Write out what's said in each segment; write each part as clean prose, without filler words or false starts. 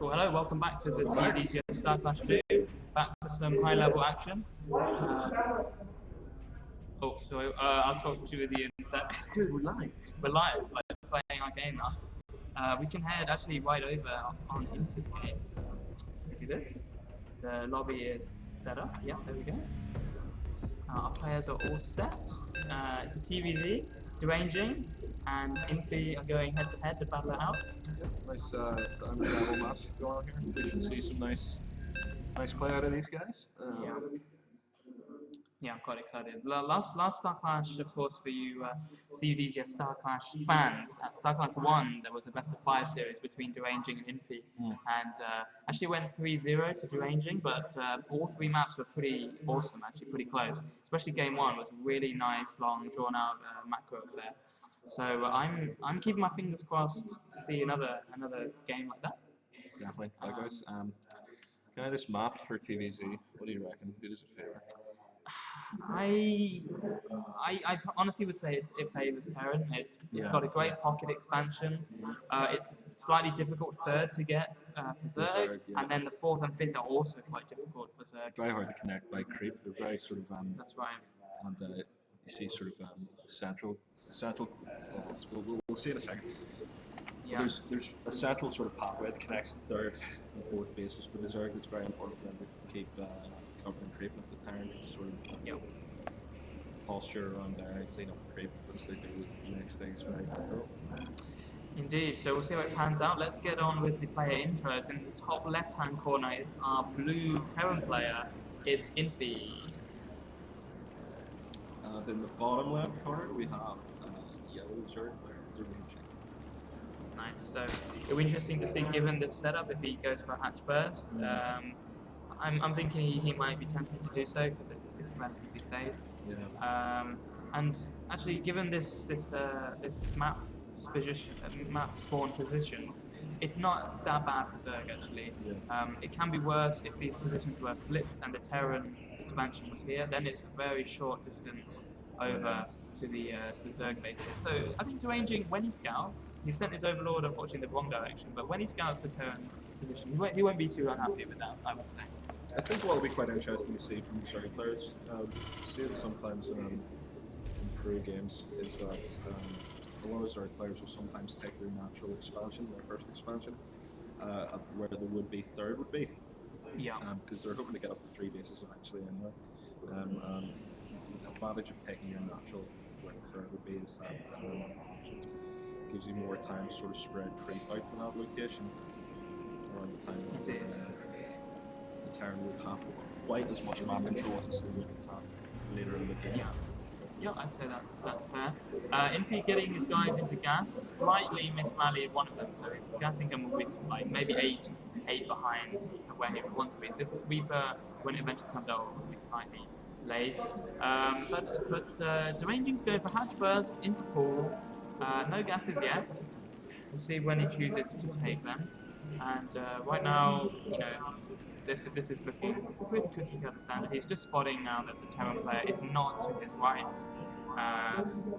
Cool. Hello, welcome back to the CUDGS StarClash 2. Back for some high-level action. I'll talk to you at the inset. Dude, we're live. We're live, like playing our game now. We can head actually right over on into the game. Look at this. The lobby is set up. Yeah, there we go. Our players are all set. It's a TVZ, Deranging, and Infy are going head-to-head to battle it out. Nice diamond level match going on here. We should see some nice play out of these guys. Yeah, I'm quite excited. Last StarClash, of course, for you CUDGS StarClash fans, at StarClash 1, there was a best-of-5 series between Deranging and Infy, and actually went 3-0 to Deranging, but all three maps were pretty awesome, actually, pretty close. Especially Game 1 was a really nice, long, drawn-out macro affair. So I'm keeping my fingers crossed to see another game like that. Definitely, likewise. Kind of this map for TVZ, what do you reckon? Who does it favor? I honestly would say it favours Terran. It's got a great pocket expansion. It's slightly difficult third to get for Zerg, and then the fourth and fifth are also quite difficult for Zerg. Very hard to connect by creep. They're very sort of that's right. And you see sort of central. We'll see in a second. Yeah. There's a central sort of pathway that connects third and fourth bases for the Zerg. It's very important for them to keep covering creep if the Terran can sort of posture around there and clean up creep because they do the next things very difficult. Indeed, so we'll see how it pans out. Let's get on with the player intros. In the top left hand corner is our blue Terran player. It's Infy. And in the bottom left corner we have yellow Zerg player, Deranging. Nice, so it'll be interesting to see, given this setup, if he goes for a hatch first. I'm thinking he might be tempted to do so because it's relatively safe. Yeah. And actually, given this map spawn positions, it's not that bad for Zerg actually. Yeah. It can be worse if these positions were flipped and the Terran expansion was here. Then it's a very short distance over to the Zerg bases. So I think Deranging, when he scouts, he sent his Overlord unfortunately in the wrong direction, but when he scouts the Terran position, he won't be too unhappy with that, I would say. I think what will be quite interesting to see from the Zerg players, see it sometimes in pro games, is that a lot of Zerg players will sometimes take their natural expansion, their first expansion, where the would-be third would be. Yeah. Because they're hoping to get up to 3 bases eventually anyway. And the advantage of taking your natural where the third would be is that it gives you more time to sort of spread creep out from that location around the time that the Terran would have quite as much map control as they would have later in the game. Yeah, I'd say that's fair. Infy getting his guys into gas, slightly misrallied one of them, so his gas income will be like maybe 8 behind where he would want to be. So this Reaper, when it eventually comes out, will be slightly late. But Deranging's going for hatch first, into pool. No gases yet. We'll see when he chooses to take them. And right now, you know, this is looking pretty cookie cutter standard. He's just spotting now that the Terran player is not to his right,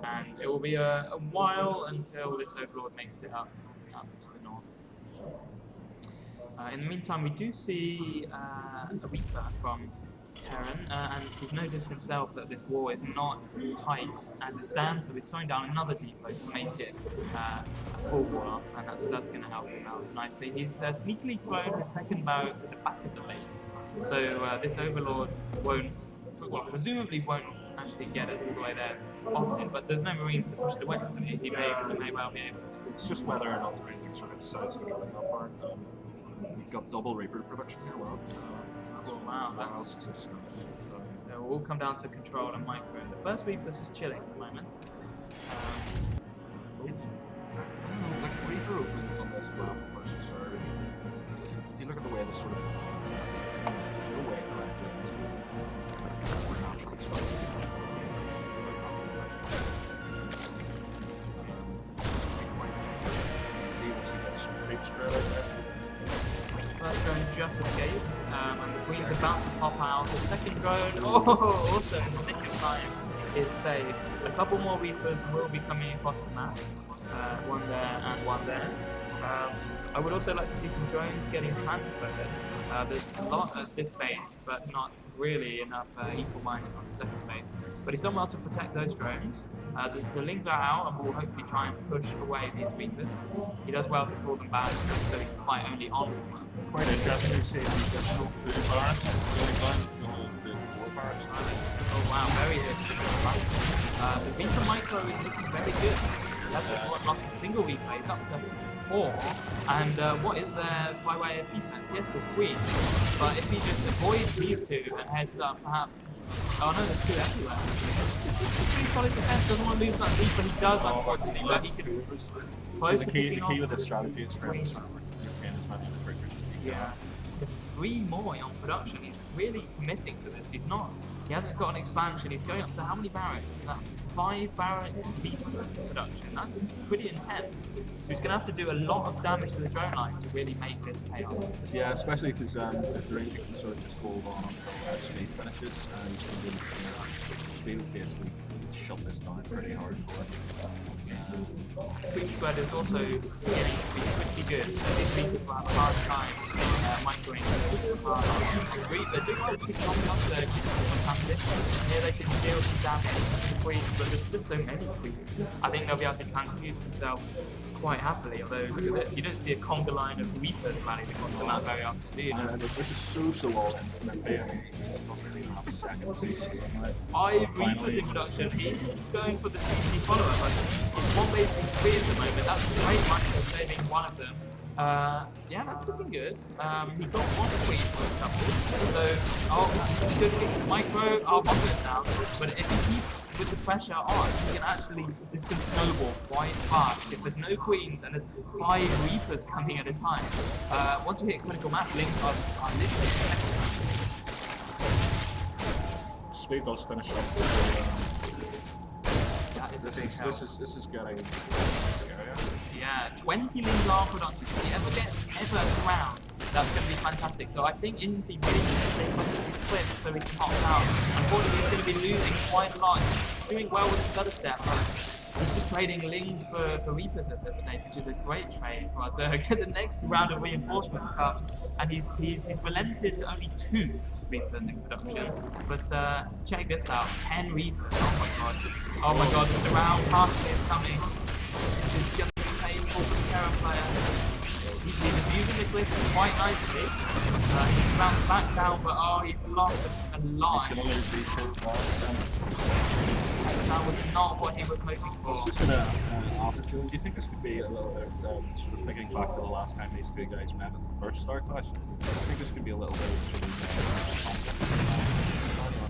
and it will be a while until this Overlord makes it up to the north. In the meantime, we do see a Reaper from Terran, and he's noticed himself that this wall is not tight as it stands, so he's throwing down another depot to make it a full wall off, and that's going to help him out nicely. He's sneakily thrown his second barrow to the back of the base, so this Overlord presumably won't actually get it all the way there spotted, but there's no Marines to push it away, so he may well be able to. It's just whether or not the Deranging sort of decides to go in that part. We've got double Reaper production here, well. Oh wow, that's so we'll all come down to control and micro. The first Reaper's just chilling at the moment. It's I don't know, like Reaper openings on this map versus Zerg. If you look at the way this sort of there's no way directly into more natural expansion. See once you get some creep spread out there. First drone just escapes, and the Queen's about to pop out. The second drone, also in the nick of time, is saved. A couple more Reapers will be coming across the map, one there and one there. I would also like to see some drones getting transferred. There's a lot at this base, but not really enough equal mining on the second base. But he's done well to protect those drones. The lings are out, and we'll hopefully try and push away these Reapers. He does well to pull them back, so he can fight only on one. Quite interesting to see the additional 2 barracks going down to 4 barracks now. Oh wow, very good. The Reaper Micro is looking very good. He hasn't lost a single Reaper, he's up to 4. And what is there by way of defense? Yes, there's Queens, but if he just avoids these 2 and heads up perhaps... Oh no, there's 2 everywhere. It's pretty solid defense, doesn't want to lose that Reaper, he does unfortunately, but he can... So the key with this strategy is for him to retain as many of the triggers as he can. Yeah. There's 3 more on production. He's really committing to this. He hasn't got an expansion. He's going up to how many barracks? 5 barracks deep production. That's pretty intense. So he's going to have to do a lot of damage to the drone line to really make this pay off. Yeah, especially because if Deranging can sort of just hold on until speed finishes, and speed will basically shut this down pretty hard for it. Queen spread is also getting to be pretty good. These Reapers will have a hard time microing hard on the Reaper. They're doing well picking on the upsurge. Fantastic. Here they can deal some damage to the Queens, but there's just so many Queens. I think they'll be able to transfuse themselves quite happily, although look at this, you don't see a conga line of Reapers rallying across the map very often, do you? And this is so all in Infy. I mean, it doesn't really have seconds. He's 5 Reapers in production. He's going for the CC follow-up. It's 1 base 3 at the moment. That's great money for saving one of them. Yeah, that's looking good. He got 1 Queen for a couple. So, that's good. Micro, I'll bottom it down. But if he keeps with the pressure on, he can actually, this can snowball quite fast. If there's no Queens and there's 5 Reapers coming at a time, once we hit critical mass, links are literally Speed does finish up. This is getting scarier. Yeah, 20 lings are production. If he ever around, that's going to be fantastic. So I think Infy really needs to stay close to his clips so he can pop out. Unfortunately, he's going to be losing quite a lot. He's doing well with his other step, but he's just trading lings for Reapers at this stage, which is a great trade for us. So the next round of reinforcements comes, and he's relented to only 2 Reapers in production. But check this out, 10 Reapers. Oh my god. Oh my god, the surround partially is coming. This is just painful for the Terra player. He's abusing the cliff quite nicely. He's bounced back down, but oh, he's lost a lot. He's going to lose these 2 as well. That was not what he was hoping for. I was just going to ask you, do you think this could be a little bit sort of thinking back to the last time these 2 guys met at the first StarClash? Do you think this could be a little bit of sort of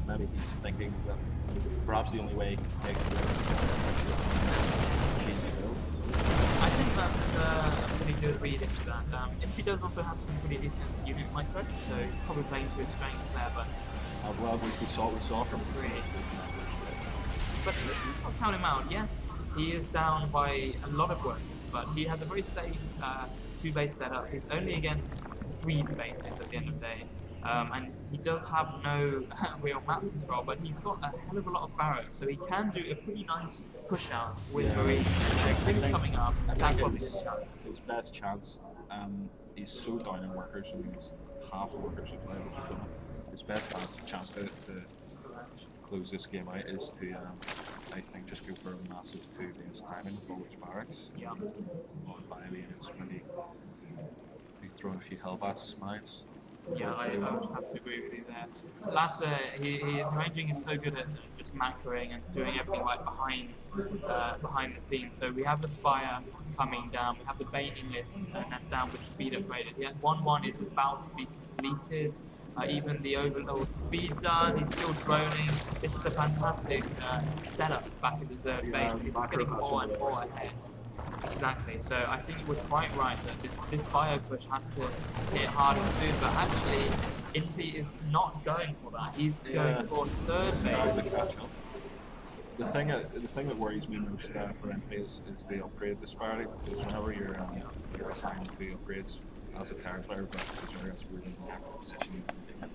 maybe he's thinking that perhaps the only way he can take the cheesy build? I think that's a pretty good read into that. If he does also have some pretty decent unit micro, so he's probably playing to his strengths there, but... well, we saw from him. But let's not count him out. Yes, he is down by a lot of workers, but he has a very safe 2-base setup. He's only against 3 bases at the end of the day. And he does have no real map control, but he's got a hell of a lot of barracks, so he can do a pretty nice push out with Marines. There's things coming up, and that's probably his chance. His best chance, he's so down in workers, and he's half the workers he played. His best chance to close this game out is to, I think, just go for a massive 2-base timing for which barracks. Yeah. On Bailey, and it's maybe be throwing a few Hellbats mines. Yeah, I would have to agree with you there. Last, Deranging is so good at just macroing and doing everything like behind the scenes. So we have the Spire coming down, we have the Baning list, and that's down with the speed upgraded. Yet 1-1 is about to be completed. Even the Overlord speed done, he's still droning. This is a fantastic setup back at the Zerg base. This is getting more and more ahead. Exactly, so I think you were quite right that this bio push has to hit hard and soon, but actually Infy is not going for that. He's going for 3rd base. The thing that worries me most for Infy is the upgrade disparity, because whenever you're behind 2 upgrades as a Terra player, but it's really not position you can be in.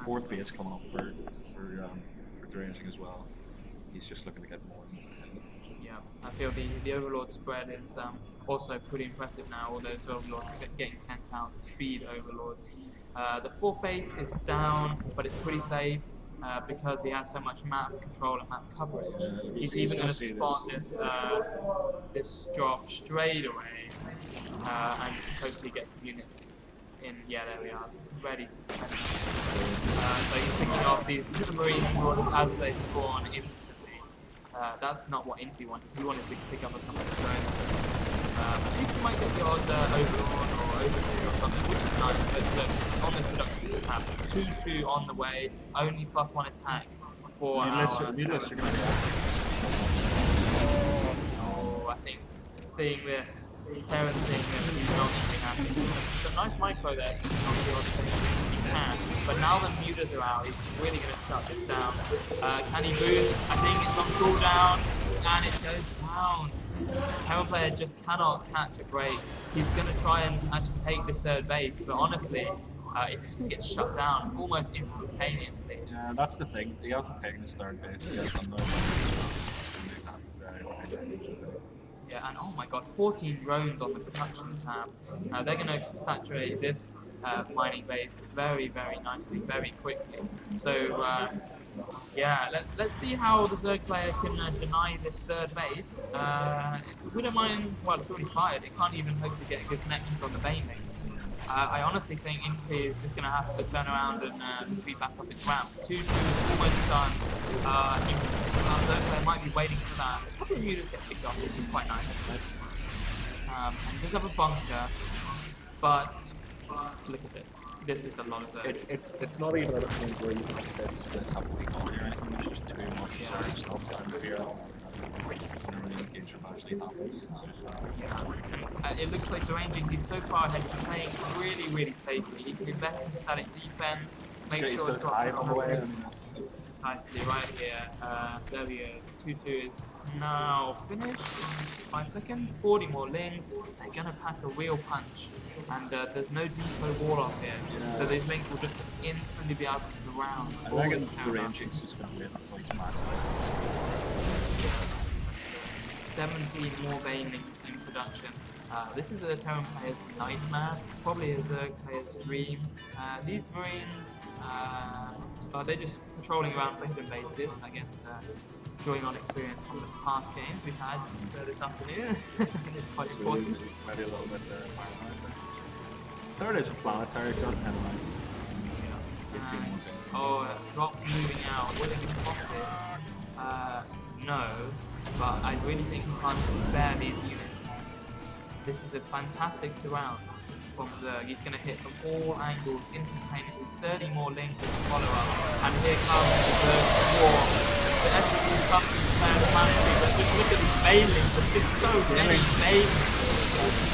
4th base coming up for Deranging as well. He's just looking to get more and more ahead. Yeah, I feel the Overlord spread is also pretty impressive now. All those Overlords are getting sent out, the speed Overlords. The fourth base is down, but it's pretty safe because he has so much map control and map coverage. He's even going to spot this drop straight away and hopefully get some units in. Yeah, there we are, ready to defend them. So he's picking off these Marine Marauders as they spawn instantly. That's not what Infy wanted. He wanted to pick up a couple of drones. At least he might get the odd Overlord or Overseer or something, which is nice. But look, on this production we have 2-2 on the way, only +1 attack for our... Oh, I think seeing this, Terran seeing this, he's not going to be happy. It's a nice micro there, he can. But now the mutas are out, he's really going to shut this down. Can he boost? I think it's on cooldown, and it goes down. Terran player just cannot catch a break. He's going to try and actually take this third base, but honestly, it's just going to get shut down almost instantaneously. Yeah, that's the thing. He hasn't taken his third base. He has done no Yeah, and oh my god, 14 drones on the production tab. They're going to saturate this mining base very, very nicely, very quickly. So, yeah, let's see how the Zerg player can deny this third base. We don't mind, well, it's already fired. It can't even hope to get good connections on the banelings. I honestly think Infy is just going to have to turn around and retreat back up its ramp. 2-2 is almost done. Our Zerg player might be waiting for that. A couple of mutas get picked off, which is quite nice. And he does have a bunker, but look at this. This is a lot of Zerg. It's not even at a point where you can say this splits have to be gone here. I think there's just too much Zerg stuff down here. Engage with actually happens. It's just it looks like Deranging, he's so far ahead, he's playing really, really safely. He can invest in static defense, make sure it's on the way. Precisely right here. There we go. 2-2 is now finished. 5 seconds. 40 more lings. They're gonna pack a real punch, and there's no depot wall off here, so these lings will just instantly be able to surround. I think Deranging's just gonna win until he's maxed. 17 more banelings in production. This is a Terran player's nightmare, probably a Zerg player's dream. These Marines, they're just patrolling around for hidden bases, I guess, drawing on experience from the past games we've had this afternoon. It's quite important. Maybe a little bit Third is a planetary, so that's kind of nice. Drop moving out. Will it be spotted? No, but I really think he can't spare these units. This is a fantastic surround from Zerg. He's going to hit from all angles instantaneously. 30 more links to follow up. And here comes the Zerg swarm. The SC2 comes to prepare the planetary, but just look at these banelings. There's just so many banelings.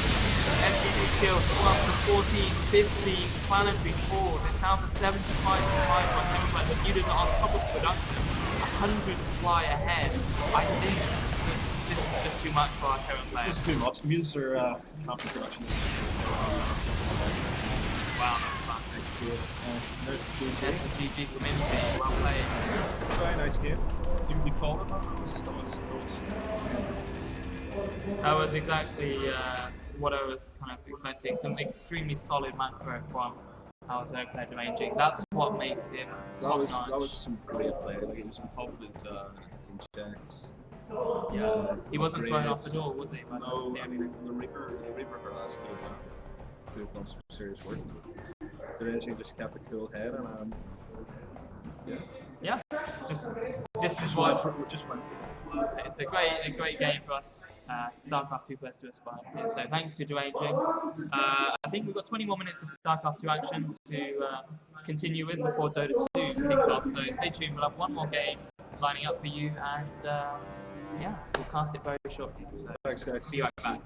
SC2 kills, go up to 14, 15, planetary falls. It's down to 75 to 5 on him, but the mutas are on top of production. 100 fly ahead. I think this is just too much for our Terran players. This is too much. The mutas are camping production. Wow, that's fun. There's the GG. There's the GG from Infy. Well played. Very nice game. Did we call it that was exactly what I was kind of expecting. Some extremely solid macro from our Zerg player Deranging. That's what makes him top notch. That was some great play. Like, it was some confidence injects. Yeah, he wasn't thrown off the door, was he? No, I mean the Reaper harass could have done some serious work. Deranging just kept a cool head and this is what just went for it. It's a great game for us. StarCraft 2 players to aspire to. So thanks to Deranging. I think we've got 20 more minutes of StarCraft 2 action to continue with before Dota 2 kicks off. So stay tuned. We'll have one more game lining up for you, and yeah, we'll cast it very shortly. So thanks, guys. Be right back.